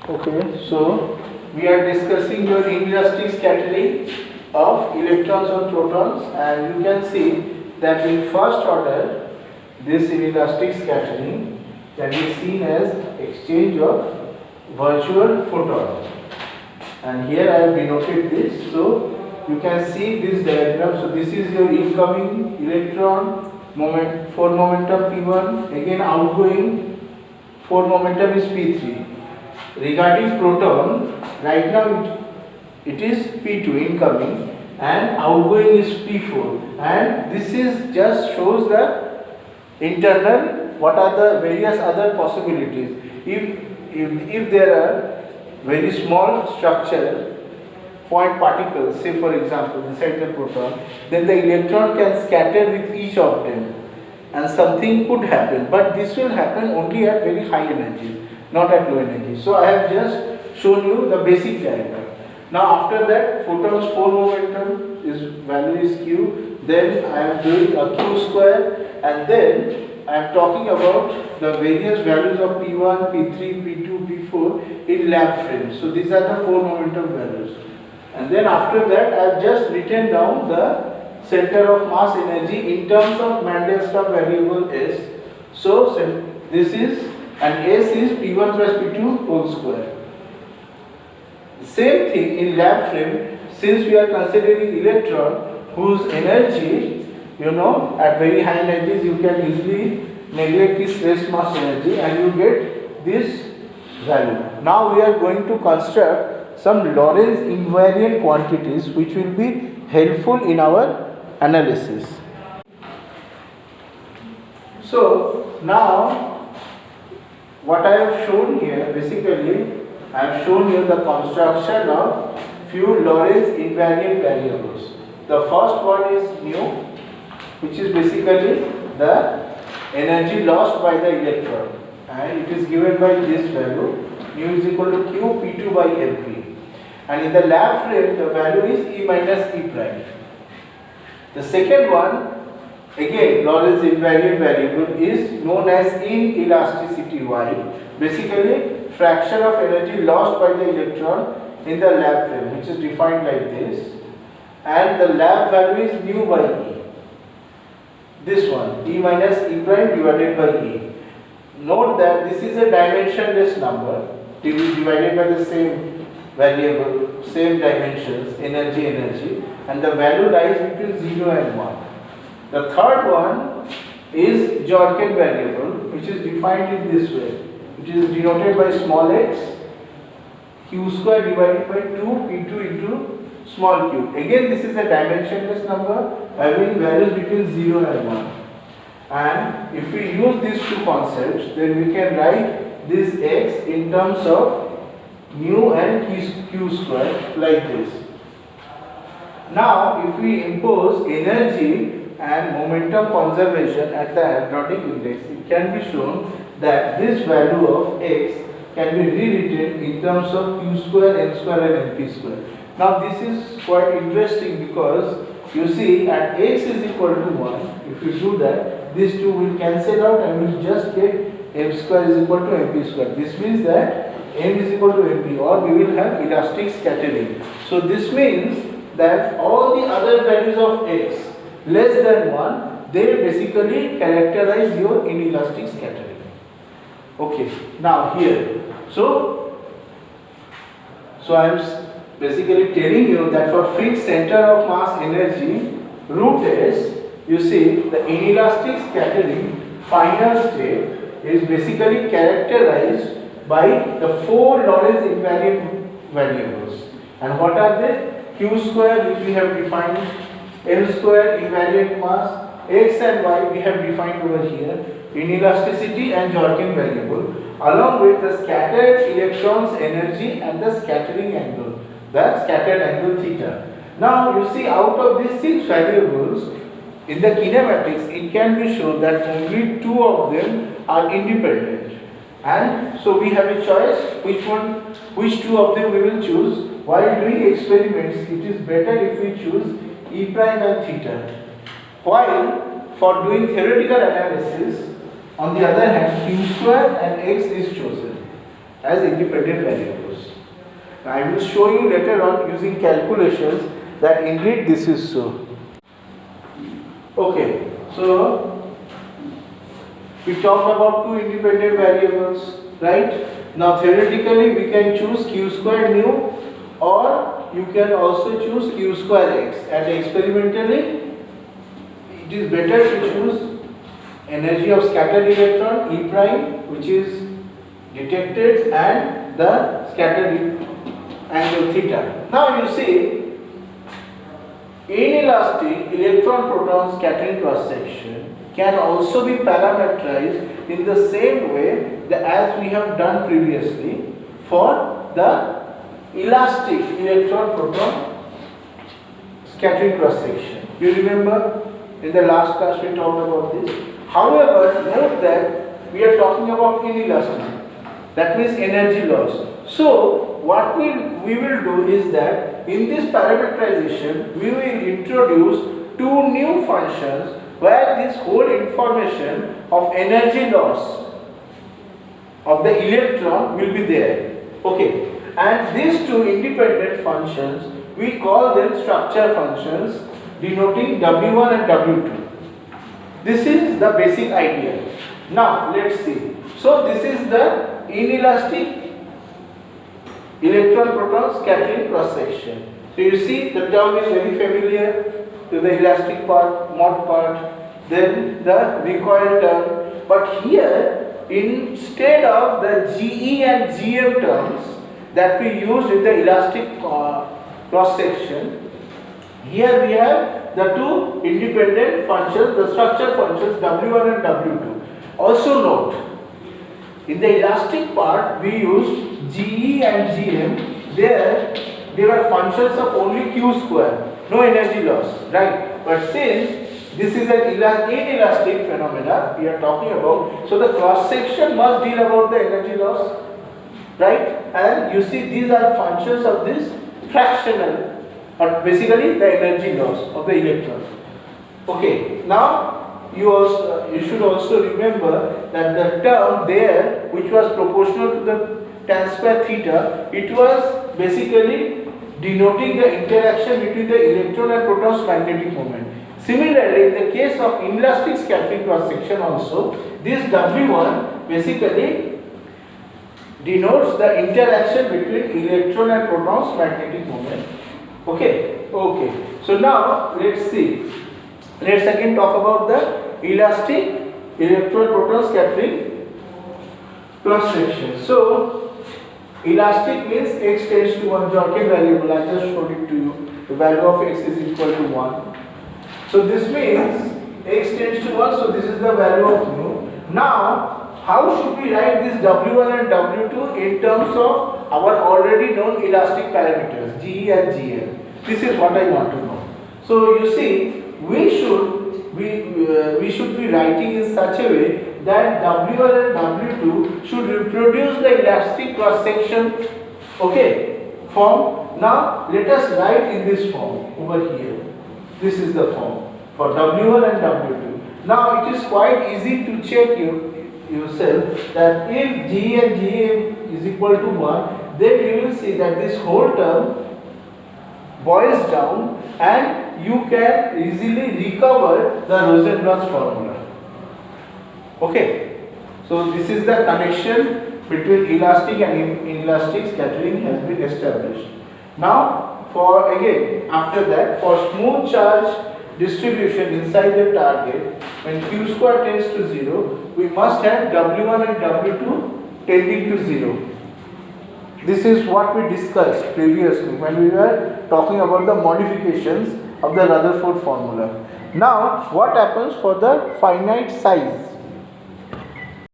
Okay, so we are discussing your inelastic scattering of electrons or protons, and you can see that in first order this inelastic scattering can be seen as exchange of virtual photons. And here I have denoted this, so you can see this diagram. So this is your incoming electron moment, for momentum P1, again outgoing for momentum is P3. Regarding proton, right now it is P2 incoming and outgoing is P4, and this is just shows the internal, what are the various other possibilities. If there are very small structure point particles, say for example inside the proton, then the electron can scatter with each of them and something could happen, but this will happen only at very high energy, not at low energy. So I have just shown you the basic diagram. Now after that, photons 4 momentum is value is q, then I am doing a q square, and then I am talking about the various values of P1, P3, P2, P4 in lab frame. So these are the 4 momentum values. And then after that I have just written down the center of mass energy in terms of Mandelstam variable S. So this is, and S is P1 plus P2 whole square. Same thing in lab frame, since we are considering electron whose energy, at very high energies you can easily neglect this rest mass energy and you get this value. Now we are going to construct some Lorentz invariant quantities which will be helpful in our analysis. So now what I have shown here, basically I have shown you the construction of few Lorentz invariant variables. The first one is mu, which is basically the energy lost by the electron, and it is given by this value, mu is equal to q p2 by mp, and in the lab frame the value is E minus E prime. The second one, again Lorentz invariant variable, is known as inelasticity y, basically fraction of energy lost by the electron in the lab frame, which is defined like this, and the lab value is mu by E. This one, E minus E prime divided by E. Note that this is a dimensionless number divided by the same variable, same dimensions, energy, and the value lies between 0 and 1. The third one is Jordan variable, which is defined in this way, which is denoted by small x, q square divided by 2 p2 into small q. Again this is a dimensionless number having values between 0 and 1. And if we use these two concepts, then we can write this x in terms of mu and q square like this. Now if we impose energy and momentum conservation at the hadronic index, it can be shown that this value of x can be rewritten in terms of q square, n square and np square. Now this is quite interesting because you see at x is equal to 1, if you do that, these two will cancel out and we will just get m square is equal to mp square. This means that m is equal to mp, or we will have elastic scattering. So this means that all the other values of x less than 1, they basically characterize your inelastic scattering. Okay, now here, so I am basically telling you that for fixed center of mass energy root s, you see the inelastic scattering final state is basically characterized by the 4 Lorentz invariant variables. And what are they? Q square, which we have defined, m square invariant mass, x and y we have defined over here, inelasticity and Jordan variable, along with the scattered electrons energy and the scattering angle, the scattered angle theta. Now you see, out of these 6 variables in the kinematics, it can be shown that only 2 of them are independent, and so we have a choice which 2 of them we will choose. While doing experiments, it is better if we choose E prime and theta, while for doing theoretical analysis, on the other hand, q square and x is chosen. as independent variables. I will show you later on using calculations that indeed this is so. Okay, so we talked about two independent variables, right? Now theoretically we can choose q square nu, or you can also choose q square x, and experimentally it is better to choose energy of scattered electron E prime, which is detected, and the scattered angle theta. Now you see, inelastic electron proton scattering cross section can also be parameterized in the same way as we have done previously for the elastic electron proton scattering cross section. You remember in the last class we talked about this. However, note that we are talking about inelastic, that means energy loss. So what we will do is that in this parameterization we will introduce two new functions where this whole information of energy loss of the electron will be there. Okay, and these two independent functions we call them structure functions denoting W1 and W2. This is the basic idea. Now let's see. So this is the inelastic electron proton scattering cross section. So you see the term is very familiar to the elastic part, mod part, then the recoil term. But here, instead of the GE and GM terms that we used in the elastic cross section, here we have the two independent functions, the structure functions W1 and W2. Also note, in the elastic part we used GE and GM. There they were functions of only q square, no energy loss, right? But since this is an inelastic phenomena we are talking about, so the cross section must deal about the energy loss, right? And you see these are functions of this fractional, or basically the energy loss of the electron. Okay, now you should also remember that the term there, which was proportional to the tan square theta, it was basically denoting the interaction between the electron and proton's magnetic moment. Similarly, in the case of inelastic scattering cross section also, this W1 basically denotes the interaction between electron and proton's magnetic moment. Okay, so now let's see. Let's again talk about the elastic electron proton scattering cross section. So elastic means x tends to 1, Jordan variable. I just showed it to you. The value of x is equal to 1. So this means x tends to 1. So this is the value of mu. Now, how should we write this W1 and W2 in terms of our already known elastic parameters GE and GM? This is what I want to know. So you see, we should be writing in such a way that W1 and W2 should reproduce the elastic cross section, okay, form. Now let us write in this form over here. This is the form for W1 and W2. Now it is quite easy to check yourself that if G and GM is equal to 1, then you will see that this whole term boils down and you can easily recover the Rosenblatt's formula. Okay, so this is the connection between elastic and inelastic scattering has been established. Now for again after that, for smooth charge distribution inside the target, when q square tends to 0, we must have W1 and W2 tending to 0. This is what we discussed previously when we were talking about the modifications of the Rutherford formula. Now, what happens for the finite size?